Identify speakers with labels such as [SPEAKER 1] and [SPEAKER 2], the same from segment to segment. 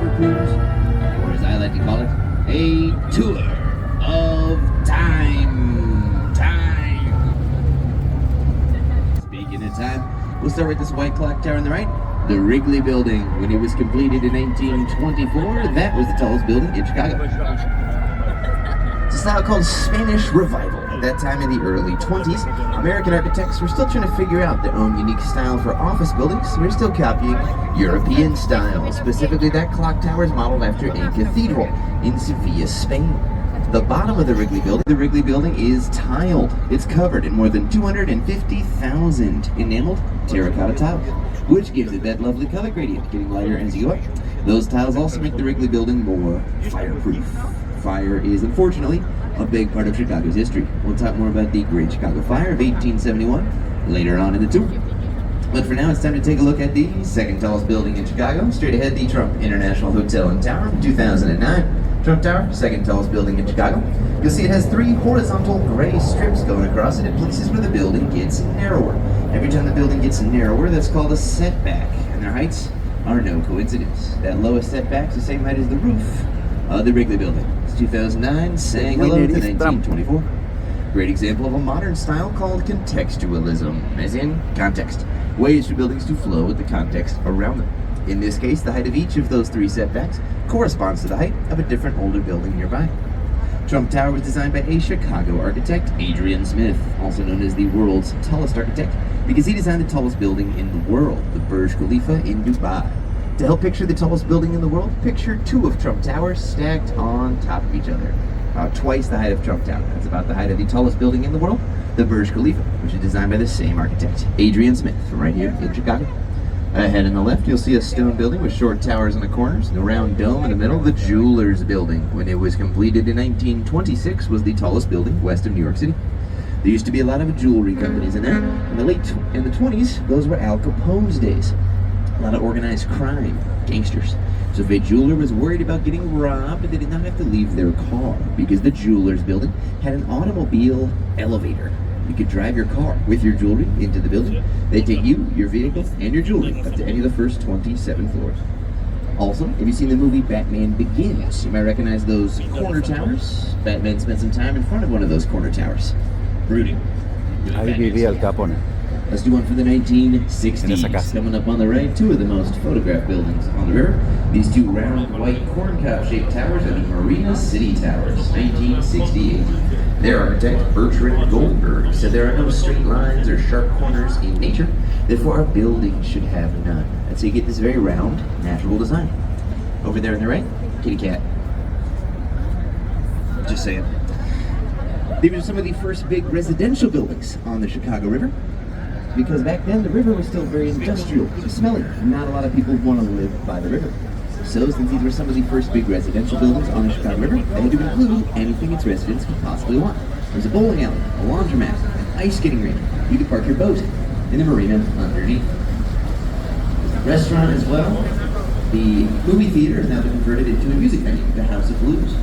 [SPEAKER 1] river cruise, or as I like to call it, a tour of time. Speaking of time, we'll start with this white clock tower on the right. The Wrigley Building. When it was completed in 1924, that was the tallest building in Chicago. It's a style called Spanish Revival. At that time in the early 20s, American architects were still trying to figure out their own unique style for office buildings. We're still copying European style. Specifically, that clock tower is modeled after a cathedral in Sevilla, Spain. The bottom of the Wrigley Building is tiled. It's covered in more than 250,000 enameled terracotta tiles, which gives it that lovely color gradient, getting lighter as you go up. Those tiles also make the Wrigley Building more fireproof. Fire is, unfortunately, a big part of Chicago's history. We'll talk more about the Great Chicago Fire of 1871 later on in the tour. But for now, it's time to take a look at the second tallest building in Chicago. Straight ahead, the Trump International Hotel and Tower from 2009. Trump Tower, second tallest building in Chicago. You'll see it has 3 horizontal gray strips going across it in places where the building gets narrower. Every time the building gets narrower, that's called a setback, and their heights are no coincidence. That lowest setback is the same height as the roof of the Wrigley Building. It's 2009, saying hello to 1924. Great example of a modern style called contextualism, as in context. Ways for buildings to flow with the context around them. In this case, the height of each of those 3 setbacks corresponds to the height of a different older building nearby. Trump Tower was designed by a Chicago architect, Adrian Smith, also known as the world's tallest architect, because he designed the tallest building in the world, the Burj Khalifa in Dubai. To help picture the tallest building in the world, picture 2 of Trump Towers stacked on top of each other. About twice the height of Trump Tower. That's about the height of the tallest building in the world, the Burj Khalifa, which is designed by the same architect, Adrian Smith, from right here in Chicago. Ahead on the left, you'll see a stone building with short towers in the corners and a round dome in the middle. The Jewelers Building, when it was completed in 1926, was the tallest building west of New York City. There used to be a lot of jewelry companies in there. In the 20s, those were Al Capone's days. A lot of organized crime, gangsters. So if a jeweler was worried about getting robbed, they did not have to leave their car, because the Jewelers Building had an automobile elevator. You could drive your car with your jewelry into the building. They take you, your vehicle, and your jewelry up to any of the first 27 floors. Also, if you've seen the movie Batman Begins, you might recognize those corner towers. Batman spent some time in front of one of those corner towers. Brooding.
[SPEAKER 2] Ahí vivía el Capone.
[SPEAKER 1] Let's do one for the 1960s. Coming up on the right, 2 of the most photographed buildings on the river. These 2 round, white, corncob-shaped towers are the Marina City Towers, 1968. Their architect, Bertrand Goldberg, said there are no straight lines or sharp corners in nature, therefore a building should have none. And so you get this very round, natural design. Over there on the right, kitty cat. Just saying. These are some of the first big residential buildings on the Chicago River. Because back then the river was still very industrial, smelly. Not a lot of people want to live by the river. So since these were some of the first big residential buildings on the Chicago River, they had to include anything its residents could possibly want. There's a bowling alley, a laundromat, an ice skating rink. You could park your boat in the marina underneath. There's a restaurant as well. The movie theater has now been converted into a music venue, the House of Blues.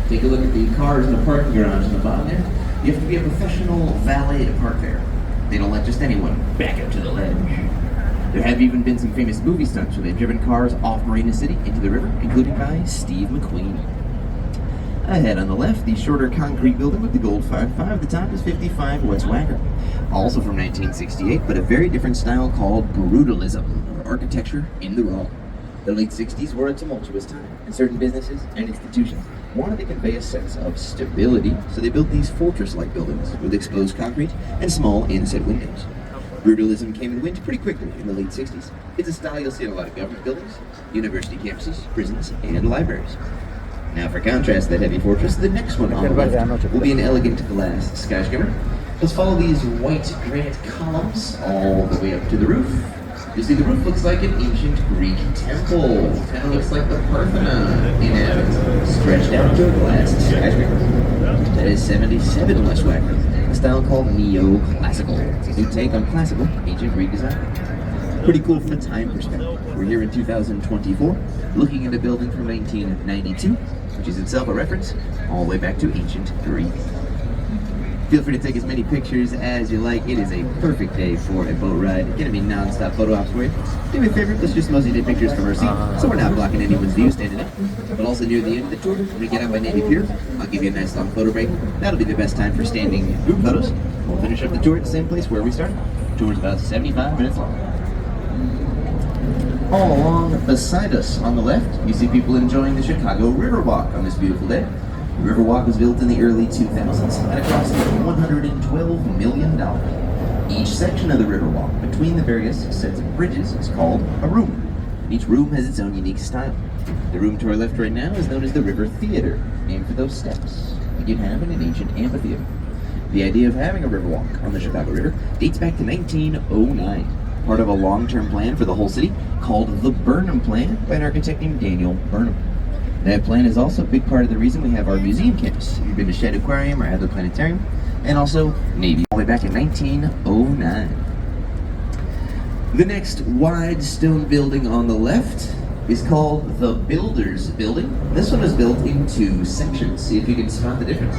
[SPEAKER 1] Take a look at the cars in the parking garage on the bottom there. You have to be a professional valet to park there. They don't let just anyone back up to the ledge. There have even been some famous movie stunts where they've driven cars off Marina City into the river, including by Steve McQueen. Ahead on the left, the shorter concrete building with the gold 5.5, the top is 55 West Wacker. Also from 1968, but a very different style called brutalism, or architecture in the raw. The late 60s were a tumultuous time, and certain businesses and institutions wanted to convey a sense of stability, so they built these fortress-like buildings with exposed concrete and small inset windows. Brutalism came and went pretty quickly in the late 60s. It's a style you'll see in a lot of government buildings, university campuses, prisons, and libraries. Now for contrast to that heavy fortress, the next one on the left will be an elegant glass skyscraper. Let's follow these white granite columns all the way up to the roof. You see, the roof looks like an ancient Greek temple. Kind of looks like the Parthenon in Athens, stretched out to a glass skyscraper. That is 77 West Wacker, a style called neoclassical. It's a new take on classical ancient Greek design. Pretty cool from a time perspective. We're here in 2024, looking at a building from 1992, which is itself a reference all the way back to ancient Greece. Feel free to take as many pictures as you like. It is a perfect day for a boat ride. It's gonna be non-stop photo ops for you. Do me a favor, let's just mostly take pictures from our seat, so we're not blocking anyone's view standing up. But also near the end of the tour, when we get out by Navy Pier, I'll give you a nice long photo break. That'll be the best time for standing group photos. We'll finish up the tour at the same place where we started. The tour is about 75 minutes long. All along beside us on the left, you see people enjoying the Chicago Riverwalk on this beautiful day. The Riverwalk was built in the early 2000s at a cost of $112 million. Each section of the Riverwalk between the various sets of bridges is called a room. Each room has its own unique style. The room to our left right now is known as the River Theater, named for those steps like you'd have in an ancient amphitheater. The idea of having a Riverwalk on the Chicago River dates back to 1909, part of a long-term plan for the whole city called the Burnham Plan by an architect named Daniel Burnham. That plan is also a big part of the reason we have our museum campus. If you've been to Shedd Aquarium or Adler Planetarium, and also Navy, all the way back in 1909. The next wide stone building on the left is called the Builders Building. This one is built in two sections. See if you can spot the difference.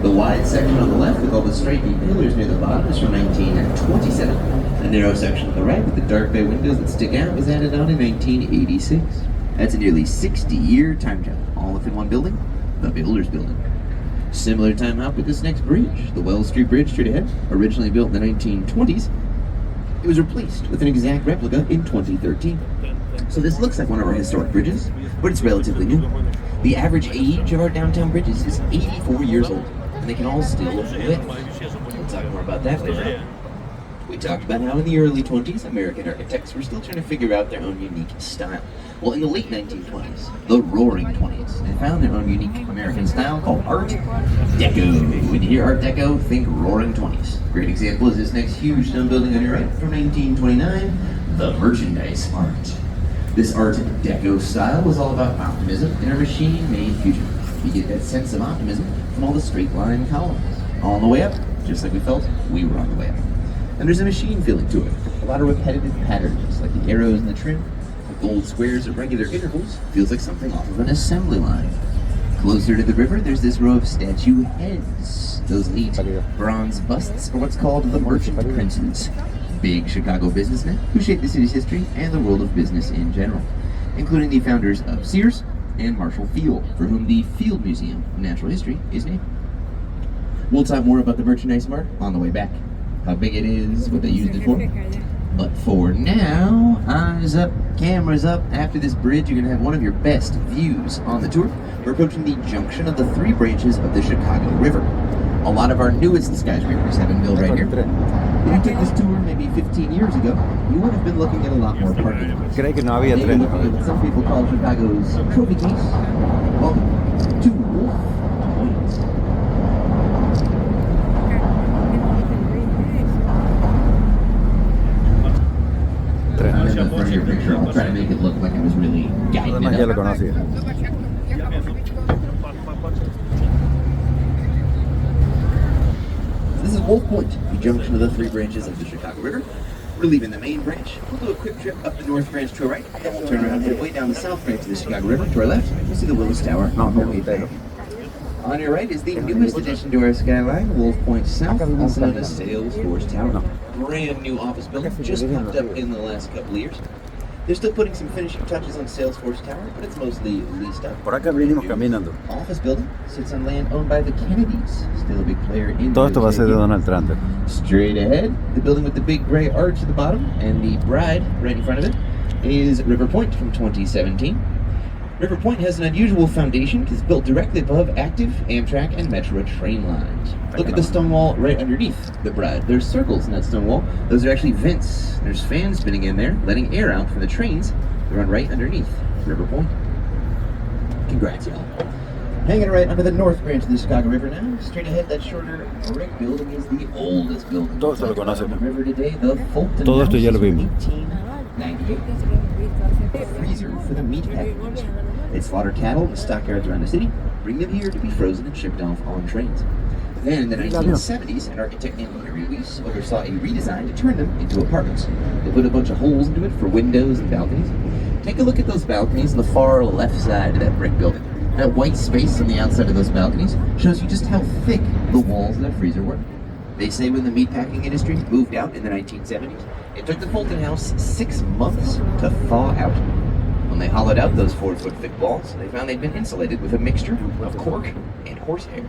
[SPEAKER 1] The wide section on the left with all the straight pillars near the bottom is from 1927. The narrow section on the right with the dark bay windows that stick out was added on in 1986. That's a nearly 60-year time jump, all within one building, the Builders Building. Similar time hop with this next bridge, the Wells Street Bridge straight ahead, originally built in the 1920s. It was replaced with an exact replica in 2013. So this looks like one of our historic bridges, but it's relatively new. The average age of our downtown bridges is 84 years old, and they can all still lift. We'll talk more about that later on. We talked about how in the early 20s, American architects were still trying to figure out their own unique style. Well, in the late 1920s, the Roaring 20s, they found their own unique American style called Art Deco. When you hear Art Deco, think Roaring 20s. Great example is this next huge stone building on your right from 1929, the Merchandise Mart. This Art Deco style was all about optimism in a machine-made future. You get that sense of optimism from all the straight line columns. All on the way up, just like we felt we were on the way up. And there's a machine feeling to it. A lot of repetitive patterns, like the arrows in the trim, the gold squares at regular intervals, feels like something off of an assembly line. Closer to the river, there's this row of statue heads. Those 8 bronze busts are what's called the Merchant Princes, big Chicago businessmen who shaped the city's history and the world of business in general, including the founders of Sears and Marshall Field, for whom the Field Museum of Natural History is named. We'll talk more about the Merchandise Mart on the way back. How big it is, what they used it for. But for now, eyes up, cameras up. After this bridge, you're going to have one of your best views on the tour. We're approaching the junction of the 3 branches of the Chicago River. A lot of our newest skyscrapers have been built right here. If you took this tour maybe 15 years ago, you would have been looking at a lot more parking lots.
[SPEAKER 2] Creí que no había tren.
[SPEAKER 1] What some people call Chicago's trophy case. Welcome to Wolf Point. In the front of your picture, I'll try to make it look like I was really guiding
[SPEAKER 2] Además ya
[SPEAKER 1] it
[SPEAKER 2] lo
[SPEAKER 1] up.
[SPEAKER 2] conocía.
[SPEAKER 1] This is Wolf Point, the junction of the 3 branches of the Chicago River. We're leaving the main branch. We'll do a quick trip up the north branch to our right, then we'll turn around and head way down the south branch of the Chicago River to our left. We'll see the Willis Tower on the way back. On your right is the newest addition to our skyline, Wolf Point South, also known as Salesforce Tower. Brand new office building, just popped up in the last couple of years. They're still putting some finishing touches on Salesforce Tower, but it's mostly leased up.
[SPEAKER 2] Por acá venimos caminando.
[SPEAKER 1] Office building sits on land owned by the Kennedys, still a big player in
[SPEAKER 2] Todo esto va a ser de Donald Trump.
[SPEAKER 1] Straight ahead, the building with the big gray arch at the bottom and the bride right in front of it is River Point from 2017. River Point has an unusual foundation because it's built directly above active Amtrak and Metro train lines. Look at the stone wall right underneath the bride. There's circles in that stone wall. Those are actually vents. There's fans spinning in there, letting air out from the trains that run right underneath River Point. Congrats, y'all. Hanging right under the north branch of the Chicago River now. Straight ahead, that shorter brick building is the oldest building.
[SPEAKER 2] Todo esto lo conocen.
[SPEAKER 1] On the river today, the Fulton
[SPEAKER 2] Todo esto ya lo
[SPEAKER 1] House from
[SPEAKER 2] vimos.
[SPEAKER 1] 1898. A freezer for the meat packing industry. They slaughter cattle in the stockyards around the city, bring them here to be frozen and shipped off on trains. Then in the 1970s, an architect named Harry Weiss oversaw a redesign to turn them into apartments. They put a bunch of holes into it for windows and balconies. Take a look at those balconies on the far left side of that brick building. That white space on the outside of those balconies shows you just how thick the walls of that freezer were. They say when the meatpacking industry moved out in the 1970s, it took the Fulton House 6 months to thaw out. When they hollowed out those 4-foot thick walls, they found they'd been insulated with a mixture of cork and horsehair.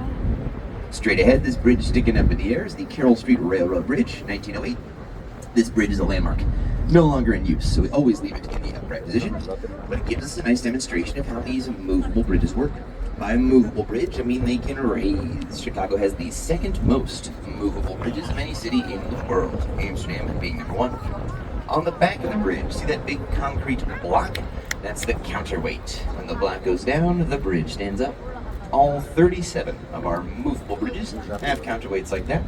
[SPEAKER 1] Straight ahead, this bridge sticking up in the air is the Carroll Street Railroad Bridge, 1908. This bridge is a landmark, no longer in use, so we always leave it in the upright position, but it gives us a nice demonstration of how these movable bridges work. By movable bridge, I mean they can raise. Chicago has the second most movable bridges of any city in the world, Amsterdam being number 1. On the back of the bridge, see that big concrete block? That's the counterweight. When the block goes down, the bridge stands up. All 37 of our movable bridges have counterweights like that.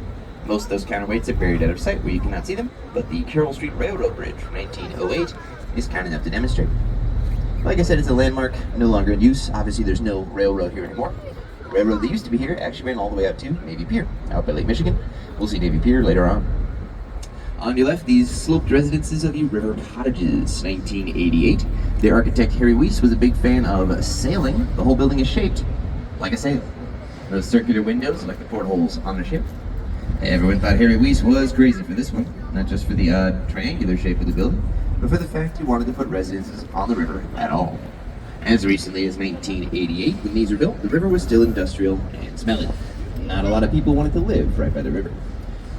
[SPEAKER 1] Most of those counterweights are buried out of sight where you cannot see them, but the Carroll Street Railroad Bridge from 1908 is kind enough to demonstrate. Like I said, it's a landmark, no longer in use. Obviously, there's no railroad here anymore. The railroad that used to be here actually ran all the way out to Navy Pier, out by Lake Michigan. We'll see Navy Pier later on. On your left, these sloped residences of the River Cottages, 1988. Their architect, Harry Weiss, was a big fan of sailing. The whole building is shaped like a sail. Those circular windows are like the portholes on a ship. Everyone thought Harry Weiss was crazy for this one, not just for the odd triangular shape of the building, but for the fact he wanted to put residences on the river at all. As recently as 1988, when these were built, the river was still industrial and smelly. Not a lot of people wanted to live right by the river.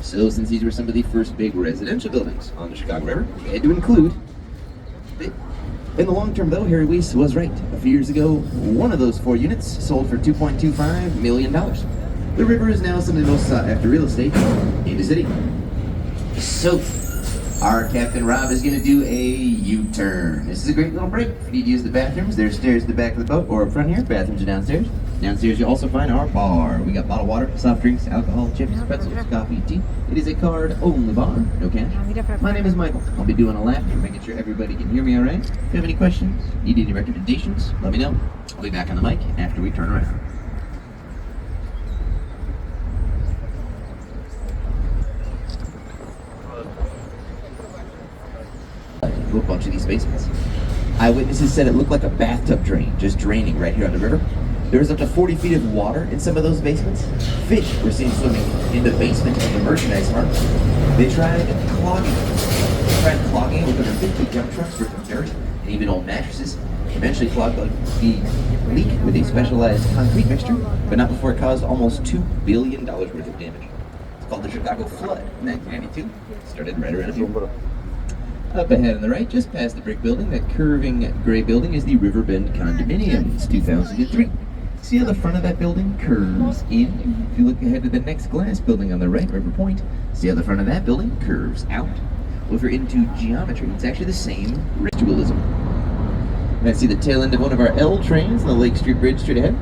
[SPEAKER 1] So since these were some of the first big residential buildings on the Chicago River, they had to include it. In the long term though, Harry Weiss was right. A few years ago, one of those 4 units sold for $2.25 million. The river is now some of the most sought after real estate in the city. So, our Captain Rob is going to do a U-turn. This is a great little break. If you need to use the bathrooms, there's stairs at the back of the boat or up front here. Bathrooms are downstairs. Downstairs you'll also find our bar. We got bottled water, soft drinks, alcohol, chips, pretzels, coffee, tea. It is a card-only bar, no cash. My name is Michael. I'll be doing a lap, making sure everybody can hear me all right. If you have any questions, need any recommendations, let me know. I'll be back on the mic after we turn around. To a bunch of these basements. Eyewitnesses said it looked like a bathtub drain, just draining right here on the river. There was up to 40 feet of water in some of those basements. Fish were seen swimming in the basement of the merchandise mart. They tried clogging it with over 50 dump trucks worth of dirt and even old mattresses. Eventually clogged the leak with a specialized concrete mixture, but not before it caused almost $2 billion worth of damage. It's called the Chicago Flood in 1992. Started right around here. Up ahead on the right, just past the brick building, that curving gray building is the Riverbend Condominiums, 2003. See how the front of that building curves in? If you look ahead to the next glass building on the right, River Point, see how the front of that building curves out? Well, if you're into geometry, it's actually the same ritualism. And I see the tail end of one of our L trains on the Lake Street Bridge straight ahead.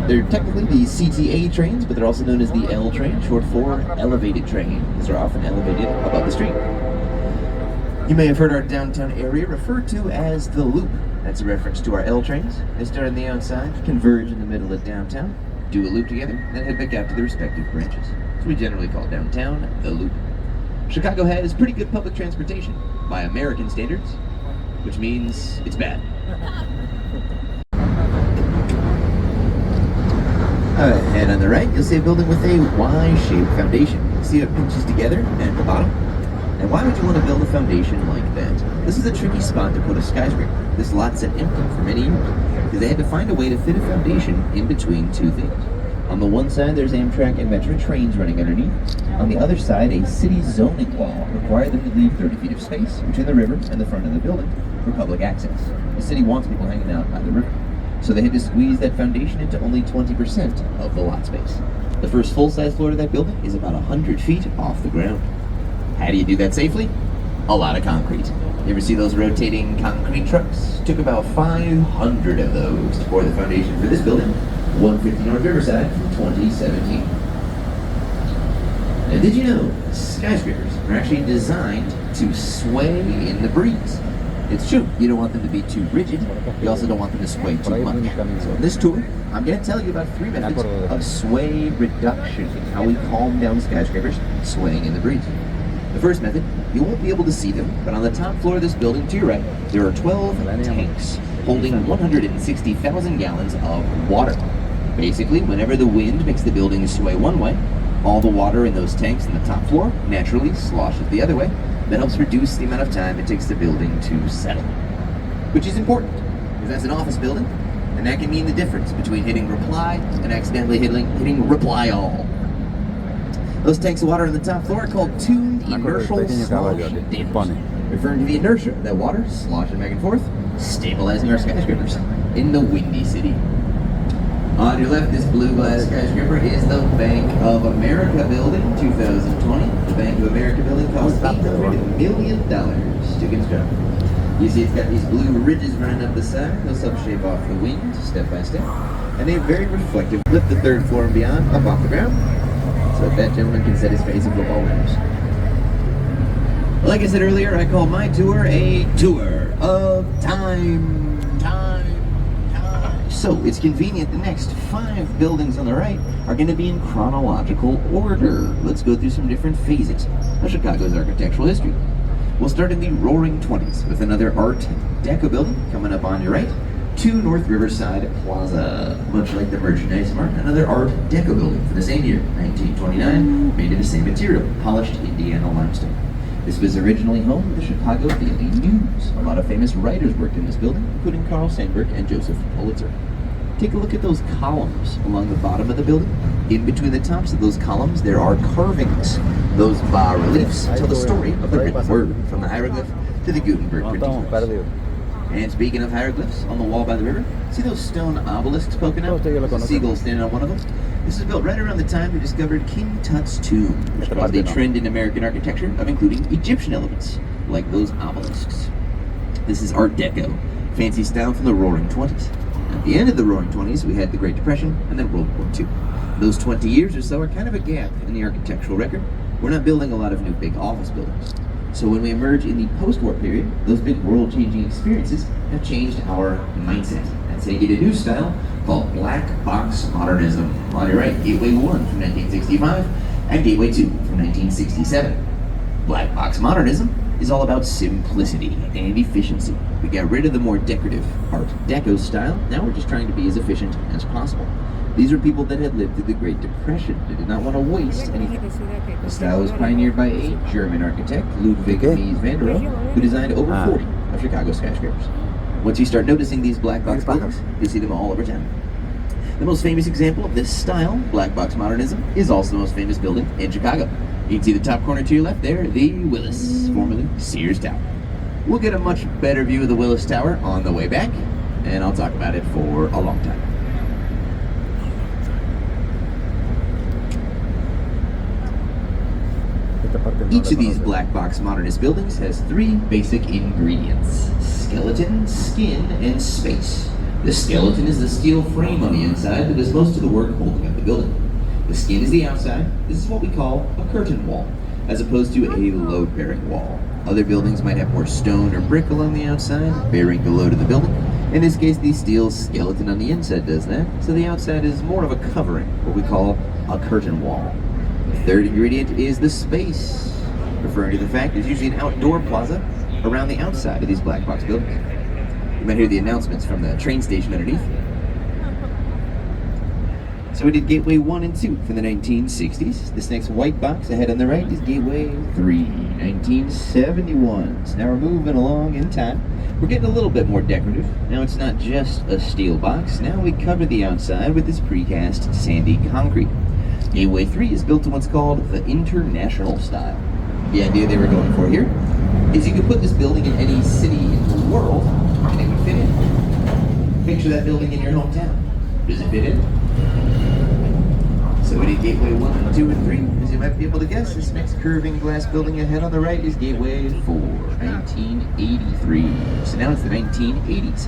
[SPEAKER 1] They're technically the CTA trains, but they're also known as the L train, short for elevated train, because they're often elevated above the street. You may have heard our downtown area referred to as the Loop. That's a reference to our L trains. They start on the outside, converge in the middle of downtown, do a loop together, then head back out to their respective branches. So we generally call downtown the Loop. Chicago has pretty good public transportation by American standards, which means it's bad. And on the right, you'll see a building with a Y-shaped foundation. See how it pinches together at the bottom? And why would you want to build a foundation like that? This is a tricky spot to put a skyscraper. This lot sat empty for many years because they had to find a way to fit a foundation in between two things. On the one side, there's Amtrak and Metro trains running underneath. On the other side, a city zoning law required them to leave 30 feet of space between the river and the front of the building for public access. The city wants people hanging out by the river, so they had to squeeze that foundation into only 20% of the lot space. The first full-size floor of that building is about 100 feet off the ground. How do you do that safely? A lot of concrete. You ever see those rotating concrete trucks? Took about 500 of those to pour the foundation for this building, 150 North Riverside, from 2017. Now, did you know skyscrapers are actually designed to sway in the breeze? It's true, you don't want them to be too rigid, you also don't want them to sway too much. So in this tour, I'm going to tell you about 3 methods of sway reduction, how we calm down skyscrapers swaying in the breeze. The first method, you won't be able to see them, but on the top floor of this building to your right, there are 12 tanks holding 160,000 gallons of water. Basically, whenever the wind makes the building sway one way, all the water in those tanks on the top floor naturally sloshes the other way. That helps reduce the amount of time it takes the building to settle. Which is important, because that's an office building, and that can mean the difference between hitting reply and accidentally hitting reply all. Those tanks of water on the top floor are called tuned inertial slosh dampers, referring to the inertia of that water sloshing back and forth, stabilizing our skyscrapers in the windy city. On your left, this blue glass skyscraper is the Bank of America building, 2020. The Bank of America building cost $800 million to construct. You see it's got these blue ridges running up the side. Those help shape off the wind step by step. And they're very reflective. Lift the third floor and beyond up off the ground, so that gentleman can set his face in football winners. Like I said earlier, I call my tour a tour of time. So it's convenient the next 5 buildings on the right are going to be in chronological order. Let's go through some different phases of Chicago's architectural history. We'll start in the Roaring 20s with another Art Deco building coming up on your right, 2 North Riverside Plaza. Much like the Merchandise Mart, another Art Deco building for the same year, 1929, made in the same material, polished Indiana limestone. This was originally home to the Chicago Daily News. A lot of famous writers worked in this building, including Carl Sandburg and Joseph Pulitzer. Take a look at those columns along the bottom of the building. In between the tops of those columns, there are carvings. Those bas-reliefs tell the story of the written word, from the hieroglyph to the Gutenberg printing press. And speaking of hieroglyphs, on the wall by the river, see those stone obelisks poking out? There's a seagull standing on one of them. This was built right around the time they discovered King Tut's tomb, which caused a trend in American architecture of including Egyptian elements, like those obelisks. This is Art Deco, fancy style from the Roaring 20s. At the end of the Roaring 20s, we had the Great Depression and then World War II. Those 20 years or so are kind of a gap in the architectural record. We're not building a lot of new big office buildings. So when we emerge in the post-war period, those big world-changing experiences have changed our mindset. And so you get a new style called black box modernism. On your right, Gateway 1 from 1965 and Gateway 2 from 1967. Black box modernism is all about simplicity and efficiency. We got rid of the more decorative Art Deco style. Now we're just trying to be as efficient as possible. These are people that had lived through the Great Depression. They did not want to waste anything. The style was pioneered by a German architect, Ludwig Mies van der Rohe, who designed over 40 of Chicago's skyscrapers. Once you start noticing these black box buildings, you see them all over town. The most famous example of this style, black box modernism, is also the most famous building in Chicago. You can see the top corner to your left there, the Willis, formerly Sears Tower. We'll get a much better view of the Willis Tower on the way back, and I'll talk about it for a long time. Each of these black box modernist buildings has 3 basic ingredients: skeleton, skin, and space. The skeleton is the steel frame on the inside that does most of the work holding up the building. The skin is the outside. This is what we call a curtain wall, as opposed to a load-bearing wall. Other buildings might have more stone or brick along the outside, bearing the load of the building. In this case, the steel skeleton on the inside does that, so the outside is more of a covering, what we call a curtain wall. The third ingredient is the space, referring to the fact there's usually an outdoor plaza around the outside of these black box buildings. You might hear the announcements from the train station underneath. So we did Gateway 1 and 2 from the 1960s. This next white box ahead on the right is Gateway 3, 1971. So now we're moving along in time. We're getting a little bit more decorative. Now it's not just a steel box. Now we cover the outside with this precast sandy concrete. Gateway 3 is built to what's called the international style. The idea they were going for here is you could put this building in any city in the world and it would fit in. Picture that building in your hometown. Does it fit in? So we did Gateway 1, 2, and 3. As you might be able to guess, this next curving glass building ahead on the right is Gateway 4, 1983. So now it's the 1980s.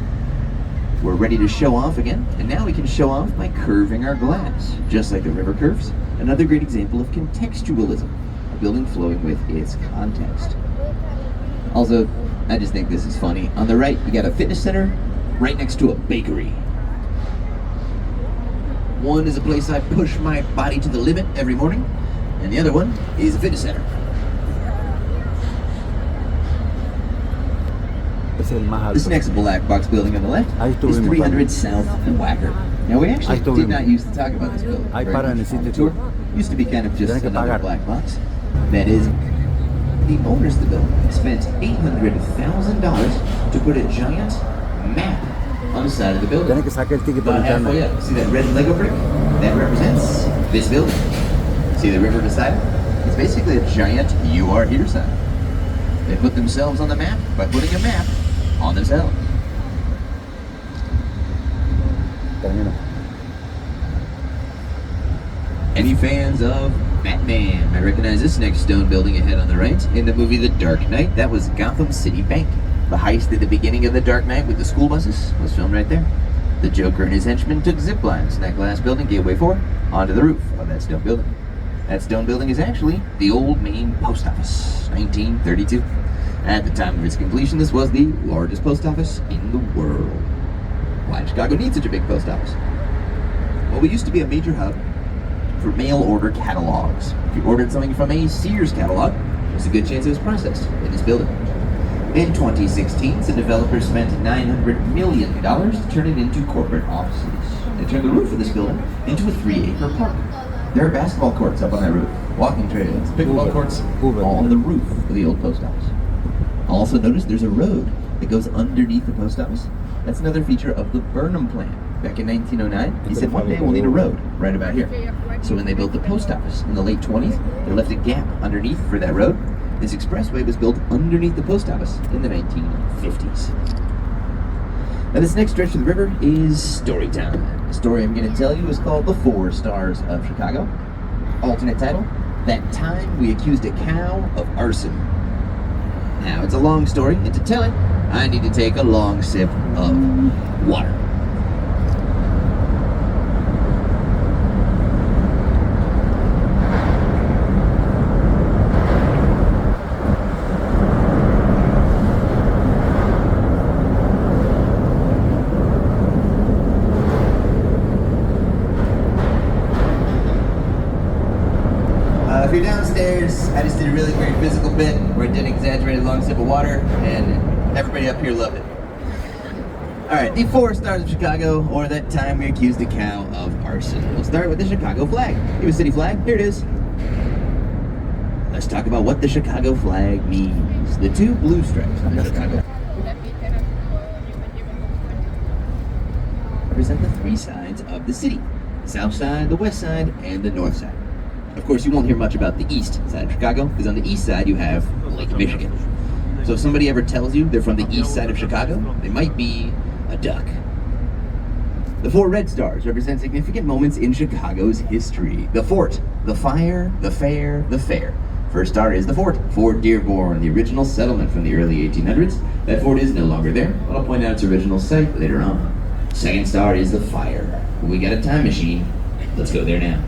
[SPEAKER 1] We're ready to show off again, and now we can show off by curving our glass, just like the river curves. Another great example of contextualism, a building flowing with its context. Also, I just think this is funny. On the right, you got a fitness center right next to a bakery. One is a place I push my body to the limit every morning, and the other one is a fitness center.
[SPEAKER 2] es el más
[SPEAKER 1] This
[SPEAKER 2] alto.
[SPEAKER 1] next black box building on the left
[SPEAKER 2] Ahí
[SPEAKER 1] is
[SPEAKER 2] estuvimos
[SPEAKER 1] 300 South Wacker. Now, we actually
[SPEAKER 2] Ahí
[SPEAKER 1] did
[SPEAKER 2] estuvimos.
[SPEAKER 1] not used to talk about this building.
[SPEAKER 2] Ahí
[SPEAKER 1] very
[SPEAKER 2] para en
[SPEAKER 1] much
[SPEAKER 2] el
[SPEAKER 1] on the
[SPEAKER 2] sitio
[SPEAKER 1] tour.
[SPEAKER 2] tú.
[SPEAKER 1] Used to be kind of just
[SPEAKER 2] Tienes que
[SPEAKER 1] another
[SPEAKER 2] pagar.
[SPEAKER 1] black box. That is, the owners of the building spent $800,000 to put a giant map on the side of the building.
[SPEAKER 2] Tienes que sacar el ticket por
[SPEAKER 1] About halfway
[SPEAKER 2] internet.
[SPEAKER 1] up. See that red Lego brick? That represents this building. See the river beside it? It's basically a giant "You Are Here" sign. They put themselves on the map by putting a map on themselves.
[SPEAKER 2] Termino.
[SPEAKER 1] Any fans of Batman? I recognize this next stone building ahead on the right. In the movie The Dark Knight, that was Gotham City Bank. The heist at the beginning of The Dark Knight with the school buses was filmed right there. The Joker and his henchmen took zip lines in that glass building, gave way for, onto the roof of that stone building. That stone building is actually the old Maine Post Office, 1932. At the time of its completion, this was the largest post office in the world. Why did Chicago need such a big post office? Well, we used to be a major hub for mail order catalogs. If you ordered something from a Sears catalog, there's a good chance it was processed in this building. In 2016, the developers spent $900 million to turn it into corporate offices. They turned the roof of this building into a 3-acre park. There are basketball courts up on that roof, walking trails, pickleball courts, all on the roof of the old post office. Also notice there's a road that goes underneath the post office. That's another feature of the Burnham plan. Back in 1909, he said one day we'll need a road right about here. So when they built the post office in the late 20s, they left a gap underneath for that road. This expressway was built underneath the post office in the 1950s. Now this next stretch of the river is story time. The story I'm going to tell you is called The 4 Stars of Chicago. Alternate title, That Time We Accused a Cow of Arson. Now it's a long story, and to tell it, I need to take a long sip of water. If you're downstairs, I just did a really great physical bit where I did an exaggerated long sip of water, and everybody up here loved it. Alright, the 4 Stars of Chicago, or That Time We Accused a Cow of Arson. We'll start with the Chicago flag. You have a city flag? Here it is. Let's talk about what the Chicago flag means. The 2 blue stripes on the Chicago represent the 3 sides of the city. The south side, the west side, and the north side. Of course, you won't hear much about the east side of Chicago, because on the east side you have Lake Michigan. So if somebody ever tells you they're from the east side of Chicago, they might be a duck. The 4 red stars represent significant moments in Chicago's history. The fort, the fire, the fair, the fair. First star is the fort, Fort Dearborn, the original settlement from the early 1800s. That fort is no longer there, but I'll point out its original site later on. Second star is the fire. We got a time machine. Let's go there now.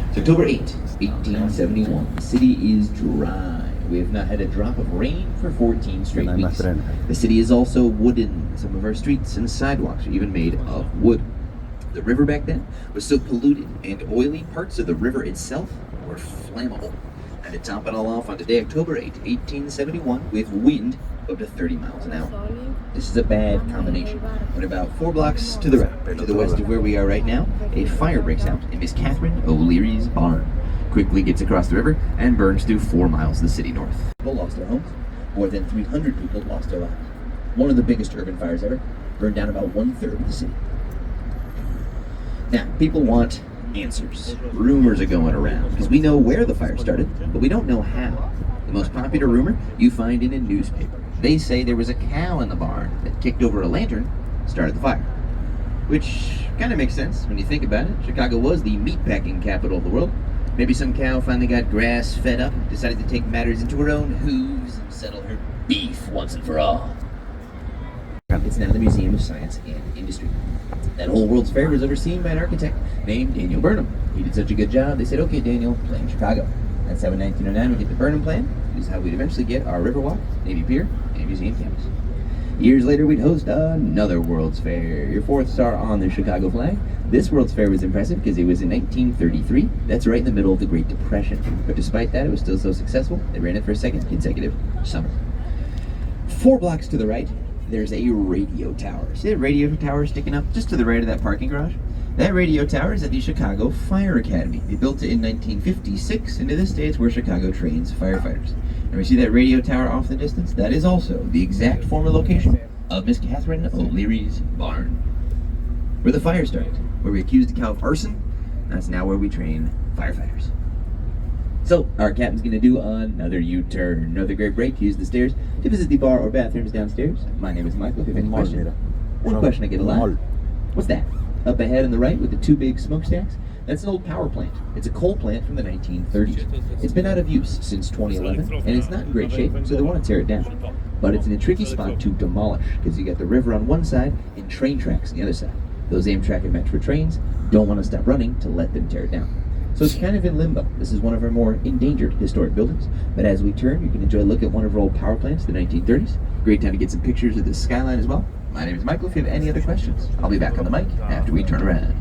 [SPEAKER 1] It's October 8, 1871. The city is dry. We have not had a drop of rain for 14 straight weeks. The city is also wooden. Some of our streets and sidewalks are even made of wood. The river back then was so polluted and oily, parts of the river itself were flammable. And to top it all off, on today, October 8, 1871, with wind up to 30 miles an hour. This is a bad combination. When about 4 blocks to the right, to the west of where we are right now, a fire breaks out in Miss Catherine O'Leary's barn. Quickly gets across the river and burns through 4 miles to the city north. People lost their homes. More than 300 people lost their lives. One of the biggest urban fires ever, burned down about 1/3 of the city. Now, people want answers. Rumors are going around, because we know where the fire started, but we don't know how. The most popular rumor you find in a newspaper. They say there was a cow in the barn that kicked over a lantern, started the fire. Which kind of makes sense when you think about it. Chicago was the meatpacking capital of the world. Maybe some cow finally got grass fed up, decided to take matters into her own hooves and settle her beef once and for all. It's now the Museum of Science and Industry. That whole World's Fair was overseen by an architect named Daniel Burnham. He did such a good job, they said, okay, Daniel, plan Chicago. That's how in 1909 we get the Burnham Plan. This is how we'd eventually get our Riverwalk, Navy Pier, and Museum campus. Years later, we'd host another World's Fair. Your 4th star on the Chicago flag. This World's Fair was impressive because it was in 1933. That's right in the middle of the Great Depression. But despite that, it was still so successful, they ran it for a second consecutive summer. 4 blocks to the right, there's a radio tower. See that radio tower sticking up just to the right of that parking garage? That radio tower is at the Chicago Fire Academy. They built it in 1956, and to this day it's where Chicago trains firefighters. And we see that radio tower off in the distance? That is also the exact former location of Miss Catherine O'Leary's barn, where the fire started, where we accused the cow of arson. That's now where we train firefighters. So, our captain's gonna do another U-turn, another great break. Use the stairs to visit the bar or bathrooms downstairs. My name is Michael. If you have any questions, one question I get a lot. What's that? Up ahead on the right with the two big smokestacks? That's an old power plant. It's a coal plant from the 1930s. It's been out of use since 2011, and it's not in great shape, so they want to tear it down. But it's in a tricky spot to demolish, because you got the river on one side and train tracks on the other side. Those Amtrak and Metro trains don't want to stop running to let them tear it down. So it's kind of in limbo. This is one of our more endangered historic buildings. But as we turn, you can enjoy a look at one of our old power plants, the 1930s. Great time to get some pictures of the skyline as well. My name is Michael. If you have any other questions, I'll be back on the mic after we turn around.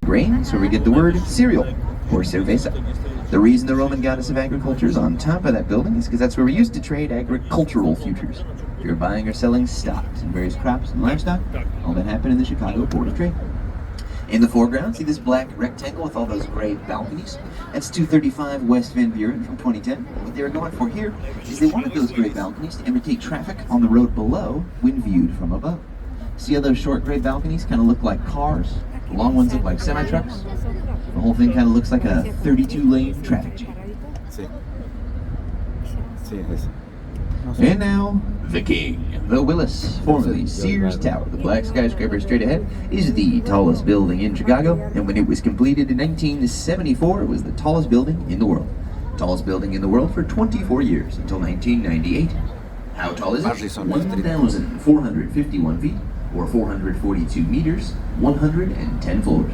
[SPEAKER 1] Grains, where we get the word cereal, or cerveza. The reason the Roman goddess of agriculture is on top of that building is because that's where we used to trade agricultural futures. If you're buying or selling stocks and various crops and livestock, all that happened in the Chicago Board of Trade. In the foreground, see this black rectangle with all those gray balconies? That's 235 West Van Buren from 2010. What they were going for here is they wanted those gray balconies to imitate traffic on the road below when viewed from above. See how those short gray balconies kind of look like cars? The long ones look like semi-trucks. The whole thing kind of looks like a 32-lane traffic jam. And now, the king, the Willis, formerly Sears Tower. The black skyscraper straight ahead is the tallest building in Chicago, and when it was completed in 1974, it was the tallest building in the world. Tallest building in the world for 24 years, until 1998. How tall is it? 1,451 feet, or 442 meters, 110 floors.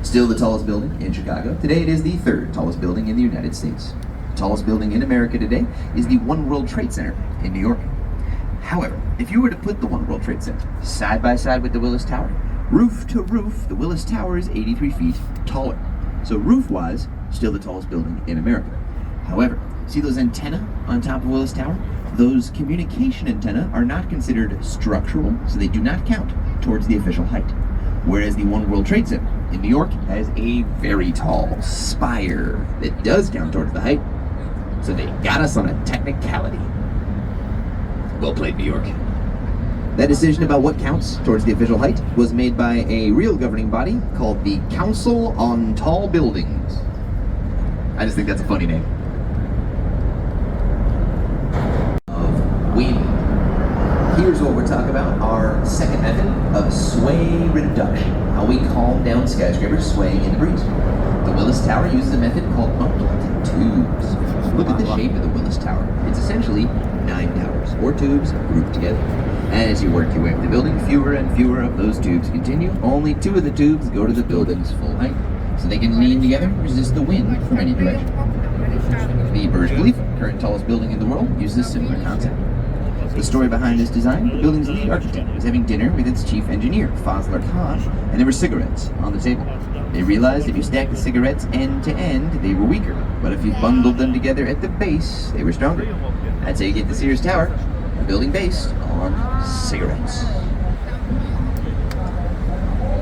[SPEAKER 1] Still the tallest building in Chicago. Today it is the third tallest building in the United States. The tallest building in America today is the One World Trade Center in New York. However, if you were to put the One World Trade Center side by side with the Willis Tower, roof to roof, the Willis Tower is 83 feet taller. So roof-wise, still the tallest building in America. However, see those antennae on top of Willis Tower? Those communication antennae are not considered structural, so they do not count towards the official height. Whereas the One World Trade Center in New York has a very tall spire that does count towards the height. So they got us on a technicality. Well played, New York. That decision about what counts towards the official height was made by a real governing body called the Council on Tall Buildings. I just think that's a funny name. Of wind. Here's what we're talking about, our second method of sway reduction. How we calm down skyscrapers swaying in the breeze. The Willis Tower uses a method called bucket tubes. Look at the shape of the Willis Tower. It's essentially 9 towers, or tubes, grouped together. As you work your way up the building, fewer and fewer of those tubes continue. Only 2 of the tubes go to the building's full height, so they can lean together and resist the wind from any direction. The Burj Khalifa, current tallest building in the world, uses a similar concept. The story behind this design, the building's lead architect was having dinner with its chief engineer, Fazlur Khan, and there were cigarettes on the table. They realized if you stacked the cigarettes end to end, they were weaker, but if you bundled them together at the base, they were stronger. That's how you get the Sears Tower, a building based on cigarettes.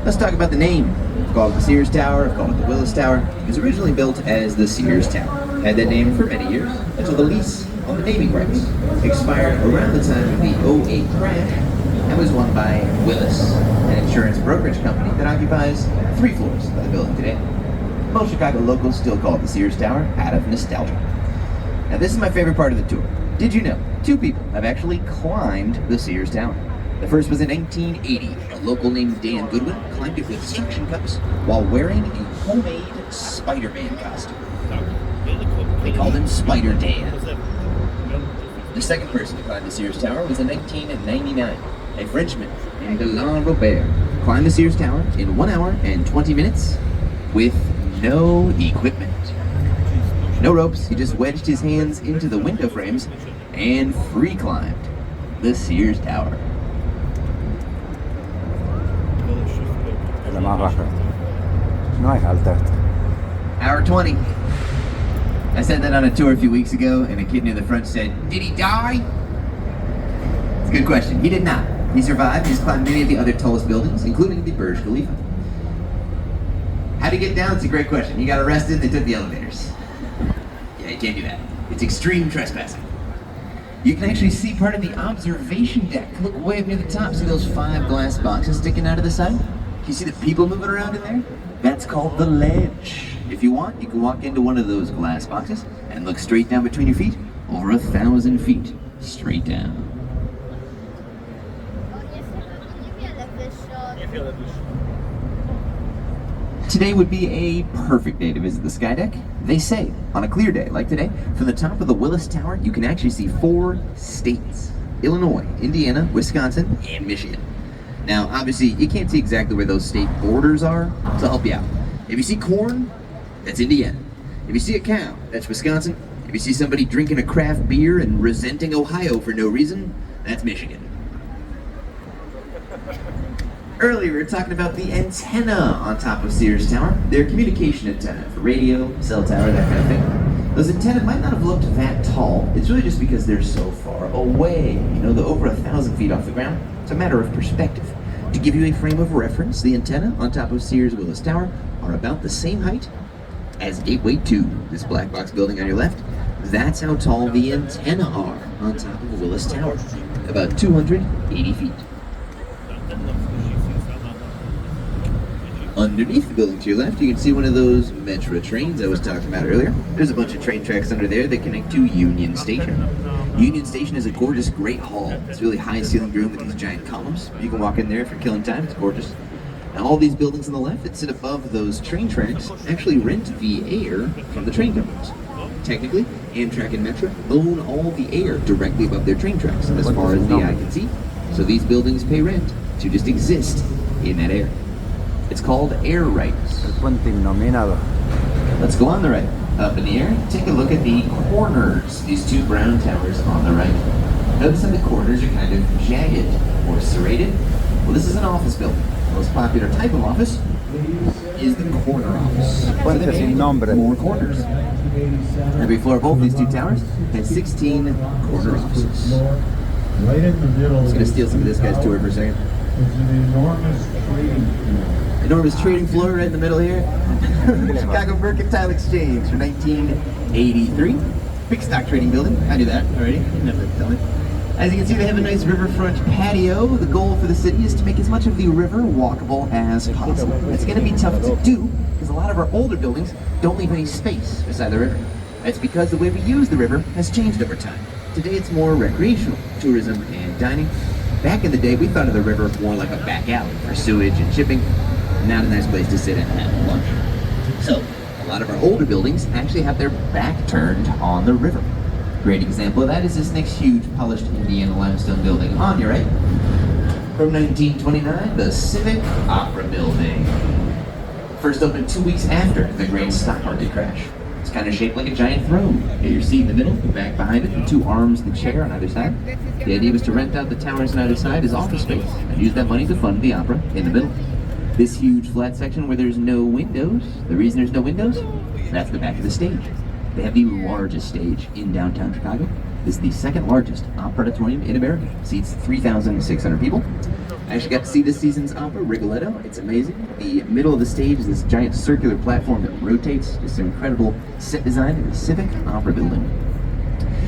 [SPEAKER 1] Let's talk about the name. I've called it the Sears Tower, I've called it the Willis Tower. It was originally built as the Sears Tower. Had that name for many years, until the lease on the naming rights expired around the time of the '08 crash and was won by Willis, an insurance brokerage company that occupies 3 floors of the building today. Most Chicago locals still call it the Sears Tower out of nostalgia. Now this is my favorite part of the tour. Did you know 2 people have actually climbed the Sears Tower? The first was in 1980. A local named Dan Goodwin climbed it with suction cups while wearing a homemade Spider-Man costume. They called him Spider Dan. The second person to climb the Sears Tower was in 1999. A Frenchman named Alain Robert climbed the Sears Tower in 1 hour and 20 minutes with no equipment. No ropes, he just wedged his hands into the window frames and free climbed the Sears Tower.
[SPEAKER 2] Es la más baja. No es alta esta.
[SPEAKER 1] Hour 20. I said that on a tour a few weeks ago, and a kid near the front said, "Did he die?" It's a good question. He did not. He survived. He's climbed many of the other tallest buildings, including the Burj Khalifa. How to get down? It's a great question. You got arrested, they took the elevators. Yeah, you can't do that. It's extreme trespassing. You can actually see part of the observation deck. Look way up near the top. See those 5 glass boxes sticking out of the side? Can you see the people moving around in there? That's called the ledge. If you want, you can walk into one of those glass boxes and look straight down between your feet, over 1,000 feet, straight down. Today would be a perfect day to visit the sky deck. They say, on a clear day like today, from the top of the Willis Tower, you can actually see 4 states: Illinois, Indiana, Wisconsin, and Michigan. Now, obviously, you can't see exactly where those state borders are, so I'll help you out. If you see corn, that's Indiana. If you see a cow, that's Wisconsin. If you see somebody drinking a craft beer and resenting Ohio for no reason, that's Michigan. Earlier, we were talking about the antenna on top of Sears Tower. They're communication antenna for radio, cell tower, that kind of thing. Those antennas might not have looked that tall. It's really just because they're so far away. You know, they're over 1,000 feet off the ground. It's a matter of perspective. To give you a frame of reference, the antenna on top of Sears Willis Tower are about the same height as Gateway 2, this black box building on your left. That's how tall the antenna are on top of Willis Tower, about 280 feet. Underneath the building to your left, you can see one of those Metro trains I was talking about earlier. There's a bunch of train tracks under there that connect to Union Station. Union Station is a gorgeous great hall. It's a really high ceilinged room with these giant columns. You can walk in there if you're killing time. It's gorgeous. Now all these buildings on the left that sit above those train tracks actually rent the air from the train companies. Technically, Amtrak and Metro own all the air directly above their train tracks, as far as the eye can see. So these buildings pay rent to just exist in that air. It's called air rights.
[SPEAKER 2] El puente iluminado.
[SPEAKER 1] Let's go on the right. Up in the air, take a look at the corners. These 2 brown towers on the right. Notice how the corners are kind of jagged or serrated. Well, this is an office building. The most popular type of office is the corner office.
[SPEAKER 2] Puente sin nombre.
[SPEAKER 1] More corners. Every floor of both these 2 towers has 16 corner offices.
[SPEAKER 3] Right in the middle.
[SPEAKER 1] I'm just going to steal some of this guy's tour for a second.
[SPEAKER 3] It's an enormous trading field.
[SPEAKER 1] Enormous trading floor right in the middle here. Chicago Mercantile Exchange from 1983. Big stock trading building. I knew that already. You didn't have to tell me. As you can see, they have a nice riverfront patio. The goal for the city is to make as much of the river walkable as possible. It's going to be tough to do because a lot of our older buildings don't leave any space beside the river. That's because the way we use the river has changed over time. Today it's more recreational, tourism, and dining. Back in the day, we thought of the river more like a back alley for sewage and shipping. Not a nice place to sit and have lunch. So, a lot of our older buildings actually have their back turned on the river. Great example of that is this next huge polished Indiana limestone building on your right. From 1929, the Civic Opera Building. First opened 2 weeks after the great stock market crash. It's kind of shaped like a giant throne. You get your seat in the middle, the back behind it, and 2 arms of the chair on either side. The idea was to rent out the towers on either side as office space and use that money to fund the opera in the middle. This huge flat section where there's no windows, the reason there's no windows, that's the back of the stage. They have the largest stage in downtown Chicago. This is the 2nd largest opera auditorium in America. Seats 3,600 people. I actually got to see this season's opera, Rigoletto. It's amazing. The middle of the stage is this giant circular platform that rotates. Just an incredible set design in the Civic Opera Building.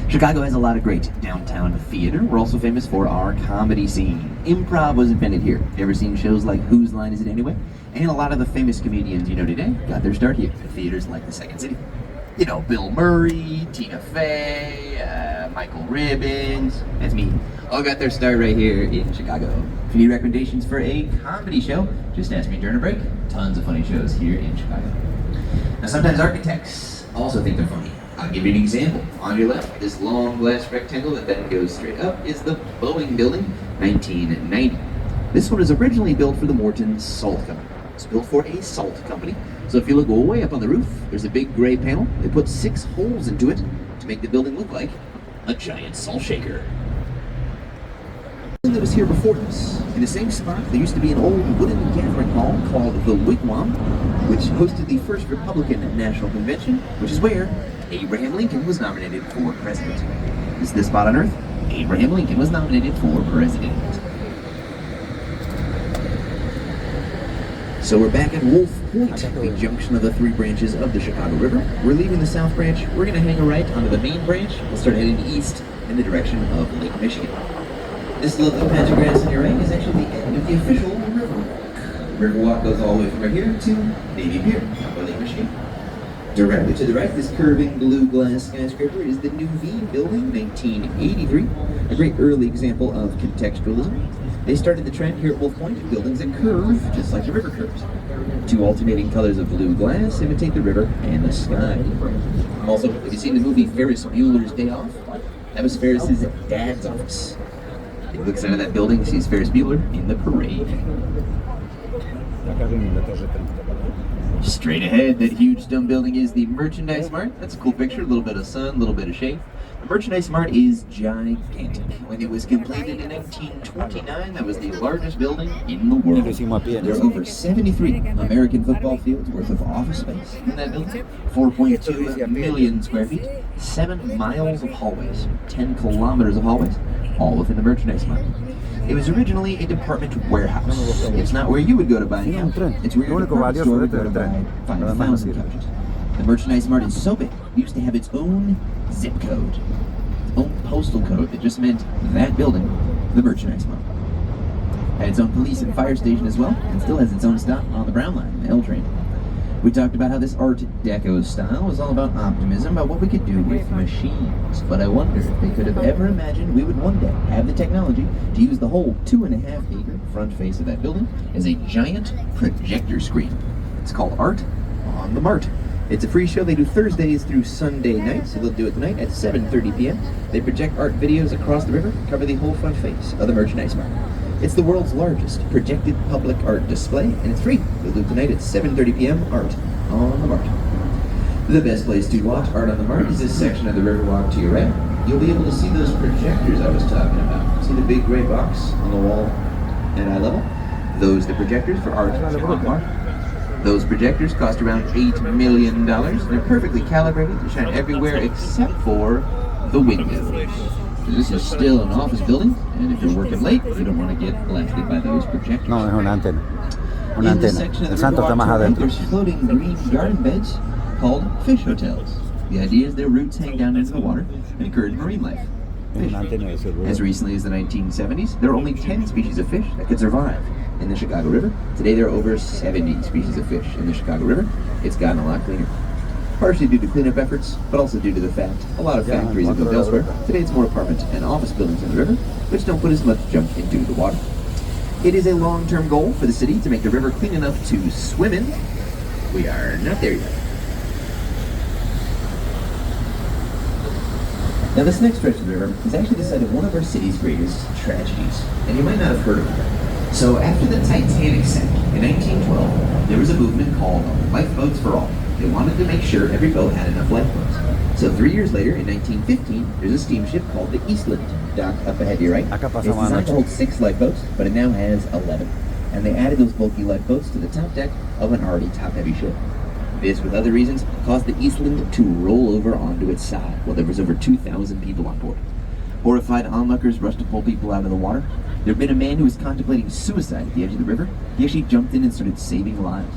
[SPEAKER 1] Chicago has a lot of great downtown theater. We're also famous for our comedy scene. Improv was invented here. You ever seen shows like Whose Line Is It Anyway? And a lot of the famous comedians you know today got their start here at theaters like the Second City. You know, Bill Murray, Tina Fey, Michael Ribbons, that's me, all got their start right here in Chicago. If you need recommendations for a comedy show, just ask me during a break. Tons of funny shows here in Chicago. Now sometimes architects also think they're funny. I'll give you an example. On your left, this long glass rectangle that then goes straight up is the Boeing Building, 1990. This one was originally built for the Morton Salt Company. It's built for a salt company. So if you look way up on the roof, there's a big gray panel. They put 6 holes into it to make the building look like a giant salt shaker. That was here before this. In the same spot, there used to be an old wooden gathering hall called the Wigwam, which hosted the first Republican National Convention, which is where Abraham Lincoln was nominated for president. This is the spot on Earth. Abraham Lincoln was nominated for president. So we're back at Wolf Point, the junction of the 3 branches of the Chicago River. We're leaving the south branch. We're going to hang a right onto the main branch. We'll start heading east in the direction of Lake Michigan. This little patch of grass on your right is actually the end of the official Riverwalk. The Riverwalk goes all the way from right here to Navy Pier, up by Lake Michigan. Directly to the right, this curving blue glass skyscraper is the New V Building, 1983, a great early example of contextualism. They started the trend here at Wolf Point of buildings that curve just like the river curves. 2 alternating colors of blue glass imitate the river and the sky. Also, have you seen the movie Ferris Bueller's Day Off? That was Ferris's dad's office. He looks out of that building, sees Ferris Bueller in the parade. Straight ahead, that huge stone building is the Merchandise Mart. That's a cool picture, a little bit of sun, a little bit of shade. The Merchandise Mart is gigantic. When it was completed in 1929, that was the largest building in the world. There are over 73 American football fields worth of office space in that building, 4.2 million square feet, 7 miles of hallways, 10 kilometers of hallways, all within the Merchandise Mart. It was originally a department warehouse. It's not where you would go to buy a couch. It's where your department store would go to buy 5,000 couches. The Merchandise Mart is so big, it used to have its own zip code, its own postal code that just meant that building, the Merchandise Mart. Had its own police and fire station as well, and still has its own stop on the Brown Line, the L train. We talked about how this Art Deco style was all about optimism, about what we could do with machines. But I wonder if they could have ever imagined we would one day have the technology to use the whole 2.5-acre front face of that building as a giant projector screen. It's called Art on the Mart. It's a free show they do Thursdays through Sunday nights, so they'll do it tonight at 7:30 p.m. They project art videos across the river, cover the whole front face of the Merchandise Mart. It's the world's largest projected public art display, and it's free. They'll do tonight at 7:30 p.m. Art on the Mart. The best place to watch Art on the Mart is this section of the Riverwalk to your right. You'll be able to see those projectors I was talking about. See the big gray box on the wall at eye level? Those are the projectors for Art on the Mart. Those projectors cost around $8 million. They're perfectly calibrated to shine everywhere except for the windows. This is still an office building, and if you're working late, you don't want to get blasted by those projectors.
[SPEAKER 2] No, es una antena. Una
[SPEAKER 1] In this
[SPEAKER 2] antena.
[SPEAKER 1] section of
[SPEAKER 2] El
[SPEAKER 1] the
[SPEAKER 2] santo está
[SPEAKER 1] Riverwalk
[SPEAKER 2] más
[SPEAKER 1] to the right,
[SPEAKER 2] adentro.
[SPEAKER 1] there's floating green garden beds called fish hotels. The idea is their roots hang down into the water and encourage marine life.
[SPEAKER 2] Es
[SPEAKER 1] Fish.
[SPEAKER 2] una antena de ese
[SPEAKER 1] As
[SPEAKER 2] ruido.
[SPEAKER 1] recently as the 1970s, there were only 10 species of fish that could survive in the Chicago River. Today there are over 70 species of fish in the Chicago River. It's gotten a lot cleaner. Partially due to cleanup efforts, but also due to the fact a lot of factories have moved elsewhere. Today it's more apartment and office buildings in the river, which don't put as much junk into the water. It is a long-term goal for the city to make the river clean enough to swim in. We are not there yet. Now this next stretch of the river is actually the site of one of our city's greatest tragedies, and you might not have heard of it. So after the Titanic sank in 1912, there was a movement called Lifeboats for All. They wanted to make sure every boat had enough lifeboats. So 3 years later, in 1915, there's a steamship called the Eastland, docked up ahead to your right.
[SPEAKER 2] Acá
[SPEAKER 1] It's
[SPEAKER 2] pasamos
[SPEAKER 1] designed to
[SPEAKER 2] anoche.
[SPEAKER 1] hold 6 lifeboats, but it now has 11. And they added those bulky lifeboats to the top deck of an already top-heavy ship. This, with other reasons, caused the Eastland to roll over onto its side, while there was over 2,000 people on board. Horrified onlookers rushed to pull people out of the water. There had been a man who was contemplating suicide at the edge of the river. He actually jumped in and started saving lives.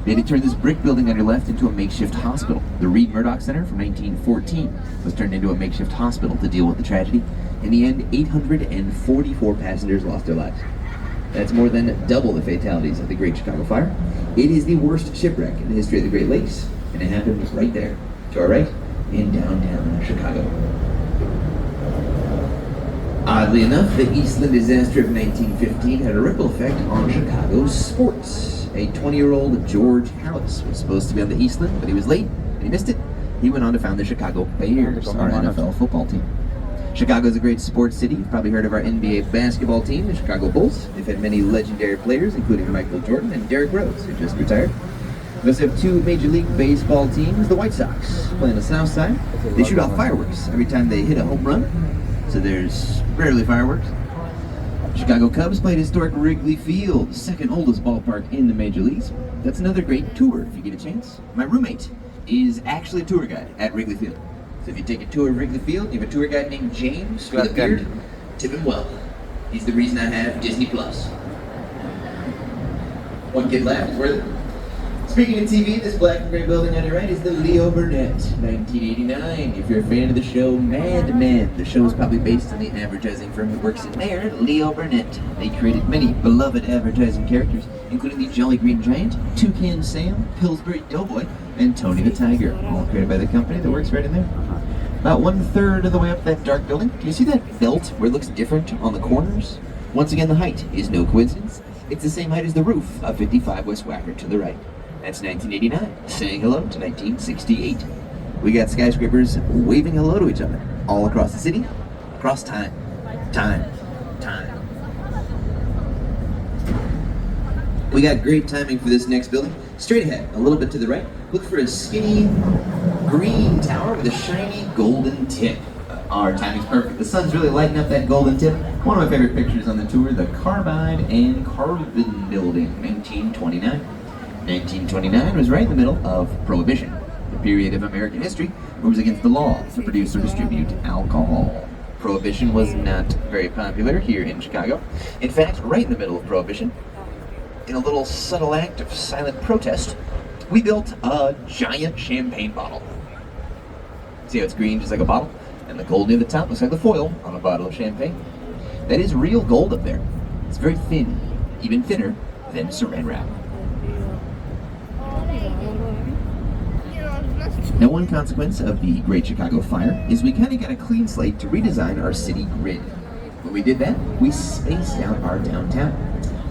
[SPEAKER 1] They had to turn this brick building on your left into a makeshift hospital. The Reed Murdoch Center from 1914 was turned into a makeshift hospital to deal with the tragedy. In the end, 844 passengers lost their lives. That's more than double the fatalities of the Great Chicago Fire. It is the worst shipwreck in the history of the Great Lakes, and it happened right there, to our right, in downtown Chicago. Oddly enough, the Eastland disaster of 1915 had a ripple effect on Chicago's sports. A 20-year-old George Halas was supposed to be on the Eastland, but he was late and he missed it. He went on to found the Chicago Bears, our NFL football team. Chicago is a great sports city. You've probably heard of our NBA basketball team, the Chicago Bulls. They've had many legendary players, including Michael Jordan and Derrick Rose, who just retired. We also have two Major League Baseball teams, the White Sox, play on the south side. They shoot off fireworks every time they hit a home run, so there's rarely fireworks. Chicago Cubs played historic Wrigley Field, the second oldest ballpark in the Major Leagues. That's another great tour if you get a chance. My roommate is actually a tour guide at Wrigley Field. So if you take a tour of Wrigley Field, you have a tour guide named James with a beard, tip him well. He's the reason I have Disney Plus. One kid laughed, it's worth it. Speaking of TV, this black and gray building on your right is the Leo Burnett, 1989. If you're a fan of the show Mad Men, the show is probably based on the advertising firm who works in there, Leo Burnett. They created many beloved advertising characters, including the Jolly Green Giant, Toucan Sam, Pillsbury Doughboy, and Tony the Tiger, all created by the company that works right in there. About 1/3 of the way up that dark building, can you see that belt where it looks different on the corners? Once again, the height is no coincidence. It's the same height as the roof of 55 West Wacker to the right. That's 1989, saying hello to 1968. We got skyscrapers waving hello to each other all across the city, across time. We got great timing for this next building. Straight ahead, a little bit to the right, look for a skinny green tower with a shiny golden tip. Our timing's perfect. The sun's really lighting up that golden tip. One of my favorite pictures on the tour, the Carbide and Carbon Building, 1929. 1929 was right in the middle of Prohibition, the period of American history where it was against the law to produce or distribute alcohol. Prohibition was not very popular here in Chicago. In fact, right in the middle of Prohibition, in a little subtle act of silent protest, we built a giant champagne bottle. See how it's green just like a bottle? And the gold near the top looks like the foil on a bottle of champagne. That is real gold up there. It's very thin, even thinner than saran wrap. Now, one consequence of the Great Chicago Fire is we kind of got a clean slate to redesign our city grid. When we did that, we spaced out our downtown.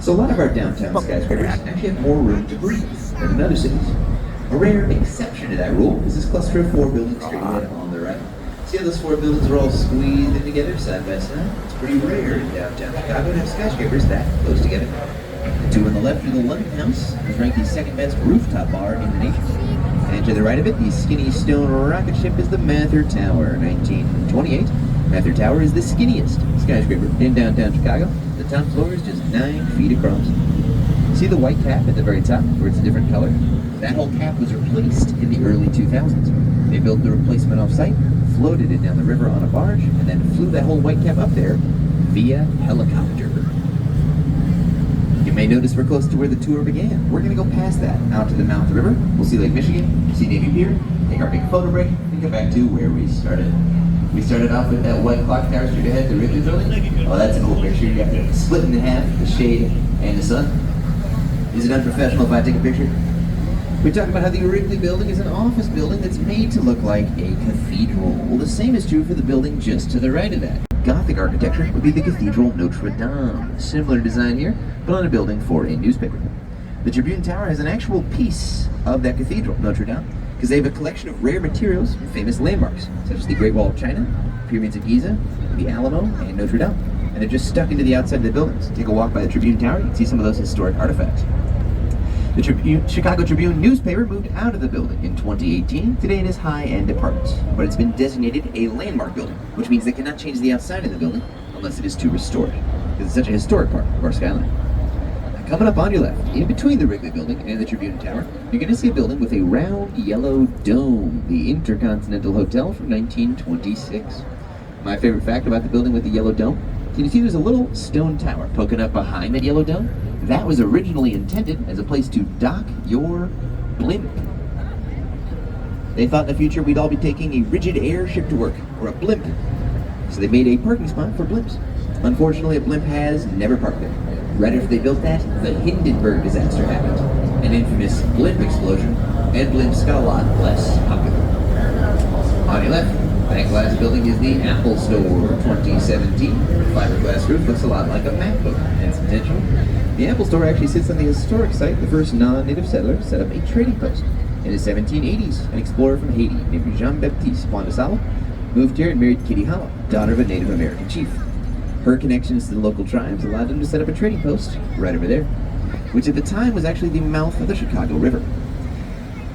[SPEAKER 1] So a lot of our downtown skyscrapers actually have more room to breathe than in other cities. A rare exception to that rule is this cluster of 4 buildings straight ahead on the right. See how those 4 buildings are all squeezed in together side by side? It's pretty rare in downtown Chicago to have skyscrapers that close together. The 2 on the left are the London House, which is ranked the second best rooftop bar in the nation. And to the right of it, the skinny stone rocket ship is the Mather Tower, 1928. Mather Tower is the skinniest skyscraper in downtown Chicago. The top floor is just 9 feet across. See the white cap at the very top, where it's a different color? That whole cap was replaced in the early 2000s. They built the replacement off-site, floated it down the river on a barge, and then flew that whole white cap up there via helicopter. You may notice we're close to where the tour began. We're going to go past that, out to the mouth of the river. We'll see Lake Michigan, see Navy Pier, take our big photo break, and get back to where we started. We started off with that white clock tower straight ahead, the Wrigley Building. Oh, that's a cool picture. You got it split in half, the shade and the sun. Is it unprofessional if I take a picture? We talked about how the Wrigley Building is an office building that's made to look like a cathedral. Well, the same is true for the building just to the right of that. Gothic architecture would be the Cathedral Notre Dame. Similar design here, but on a building for a newspaper. The Tribune Tower has an actual piece of that cathedral, Notre Dame, because they have a collection of rare materials from famous landmarks, such as the Great Wall of China, Pyramids of Giza, the Alamo, and Notre Dame. And they're just stuck into the outside of the buildings. Take a walk by the Tribune Tower, you can see some of those historic artifacts. The Chicago Tribune newspaper moved out of the building in 2018. Today it is high-end apartments, but it's been designated a landmark building, which means they cannot change the outside of the building unless it is to restore it, because it's such a historic part of our skyline. Now, coming up on your left, in between the Wrigley Building and the Tribune Tower, you're going to see a building with a round yellow dome, the Intercontinental Hotel from 1926. My favorite fact about the building with the yellow dome, can you see there's a little stone tower poking up behind that yellow dome? That was originally intended as a place to dock your blimp. They thought in the future we'd all be taking a rigid airship to work, or a blimp. So they made a parking spot for blimps. Unfortunately, a blimp has never parked there. Right after they built that, the Hindenburg disaster happened. An infamous blimp explosion, and blimps got a lot less popular. On your left, That glass building is the Apple Store 2017. Fiberglass roof looks a lot like a MacBook. Hence intentional. The Apple Store actually sits on the historic site. The first non-native settler set up a trading post. In the 1780s, an explorer from Haiti named Jean-Baptiste Pondesal moved here and married Kitty Hollow, daughter of a Native American chief. Her connections to the local tribes allowed them to set up a trading post right over there, which at the time was actually the mouth of the Chicago River.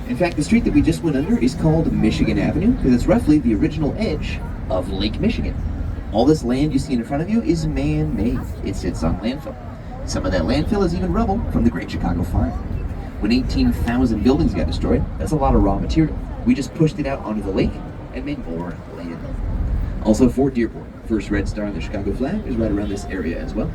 [SPEAKER 1] In fact, the street that we just went under is called Michigan Avenue because it's roughly the original edge of Lake Michigan. All this land you see in front of you is man-made. It sits on landfill. Some of that landfill is even rubble from the Great Chicago Fire. When 18,000 buildings got destroyed, that's a lot of raw material. We just pushed it out onto the lake and made more land. Also, Fort Dearborn, first red star on the Chicago flag, is right around this area as well.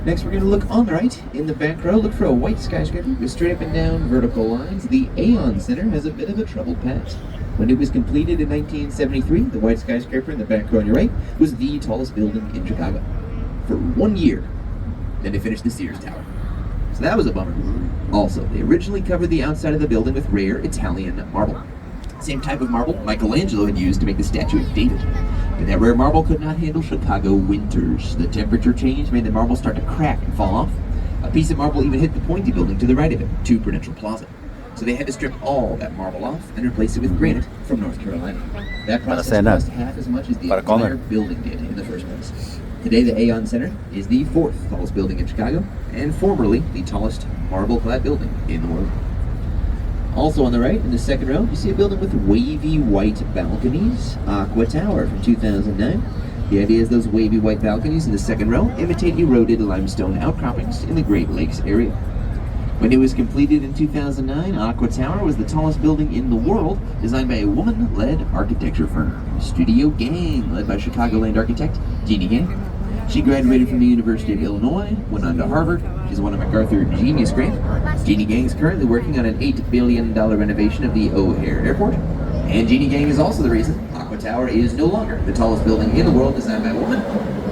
[SPEAKER 1] Next, we're going to look on the right. In the back row, look for a white skyscraper with straight up and down vertical lines. The Aon Center has a bit of a troubled past. When it was completed in 1973, the white skyscraper in the back row on your right was the tallest building in Chicago. For 1 year, then they finished the Sears Tower. So that was a bummer. Also, they originally covered the outside of the building with rare Italian marble. Same type of marble Michelangelo had used to make the statue of David. But that rare marble could not handle Chicago winters. The temperature change made the marble start to crack and fall off. A piece of marble even hit the pointy building to the right of it, 2 Prudential Plaza. So they had to strip all that marble off and replace it with granite from North Carolina. That process cost half as much as the entire building did in the first place. Today, the Aon Center is the 4th tallest building in Chicago, and formerly the tallest marble-clad building in the world. Also on the right, in the second row, you see a building with wavy white balconies, Aqua Tower from 2009. The idea is those wavy white balconies in the second row imitate eroded limestone outcroppings in the Great Lakes area. When it was completed in 2009, Aqua Tower was the tallest building in the world, designed by a woman-led architecture firm, Studio Gang, led by Chicagoland architect Jeannie Gang. She graduated from the University of Illinois, went on to Harvard. She's won a MacArthur Genius Grant. Jeannie Gang is currently working on an $8 billion renovation of the O'Hare Airport. And Jeannie Gang is also the reason Aqua Tower is no longer the tallest building in the world designed by a woman,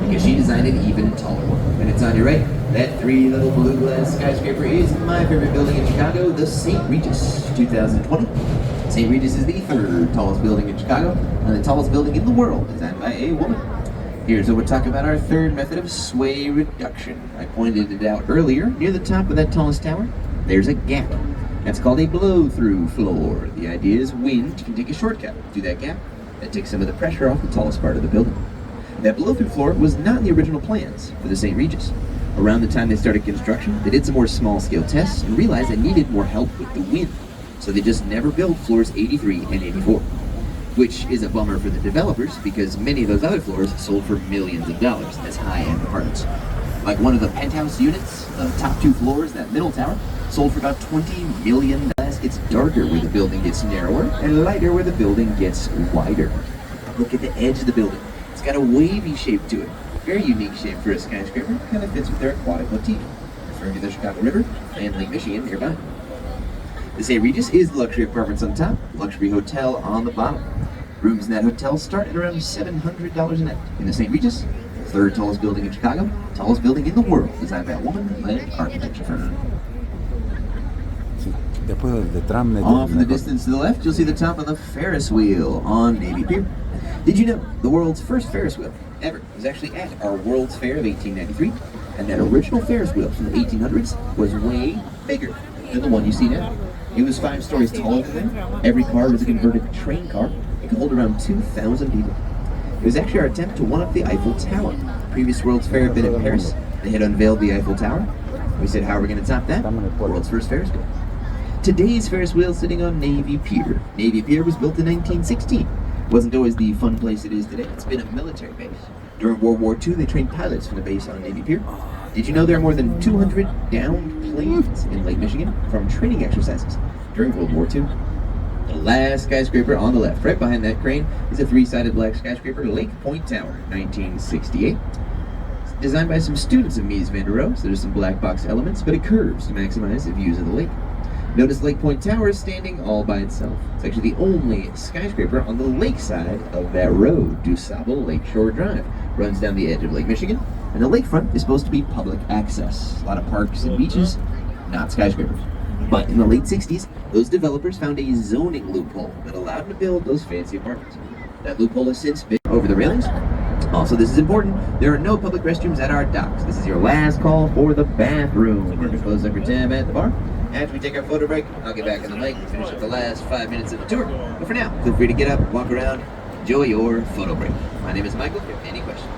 [SPEAKER 1] because she designed an even taller one. And it's on your right. That 3 little blue glass skyscraper is my favorite building in Chicago, the St. Regis 2020. St. Regis is the 3rd tallest building in Chicago, and the tallest building in the world designed by a woman. Here's what we're talking about, our third method of sway reduction. I pointed it out earlier. Near the top of that tallest tower, there's a gap. That's called a blow-through floor. The idea is wind can take a shortcut through that gap. That takes some of the pressure off the tallest part of the building. That blow-through floor was not in the original plans for the St. Regis. Around the time they started construction, they did some more small-scale tests and realized they needed more help with the wind. So they just never built floors 83 and 84. Which is a bummer for the developers because many of those other floors sold for millions of dollars as high-end apartments. Like one of the penthouse units, the top 2 floors, that middle tower, sold for about $20 million. It's darker where the building gets narrower and lighter where the building gets wider. Look at the edge of the building. It's got a wavy shape to it. Very unique shape for a skyscraper. Kind of fits with their aquatic motif, referring to the Chicago River and Lake Michigan nearby. The St. Regis is luxury apartments on top, luxury hotel on the bottom. Rooms in that hotel start at around $700 a night. In the St. Regis, 3rd tallest building in Chicago, tallest building in the world, designed by a woman-led architecture firm. Off in the distance to the left, you'll see the top of the Ferris wheel on Navy Pier. Did you know the world's first Ferris wheel ever was actually at our World's Fair of 1893? And that original Ferris wheel from the 1800s was way bigger than the one you see now. It was 5 stories taller than that. Every car was a converted train car. It could hold around 2,000 people. It was actually our attempt to one-up the Eiffel Tower. The previous World's Fair had been in Paris. They had unveiled the Eiffel Tower. We said, how are we going to top that? World's first Ferris wheel. Today's Ferris wheel is sitting on Navy Pier. Navy Pier was built in 1916. It wasn't always the fun place it is today. It's been a military base. During World War II, they trained pilots from the base on Navy Pier. Did you know there are more than 200 downed planes in Lake Michigan from training exercises during World War II? The last skyscraper on the left, right behind that crane, is a 3-sided black skyscraper, Lake Point Tower, 1968. It's designed by some students of Mies van der Rohe, so there's some black box elements, but it curves to maximize the views of the lake. Notice Lake Point Tower is standing all by itself. It's actually the only skyscraper on the lake side of that road. DuSable Lakeshore Drive runs down the edge of Lake Michigan, and the lakefront is supposed to be public access. A lot of parks and beaches, not skyscrapers. But in the late 60s, those developers found a zoning loophole that allowed them to build those fancy apartments. That loophole has since been over the railings. Also, this is important, there are no public restrooms at our docks. This is your last call for the bathroom. Remember to close up your tab at the bar. After we take our photo break, I'll get back on the lake and finish up the last 5 minutes of the tour. But for now, feel free to get up, walk around, enjoy your photo break. My name is Michael. If you have any questions.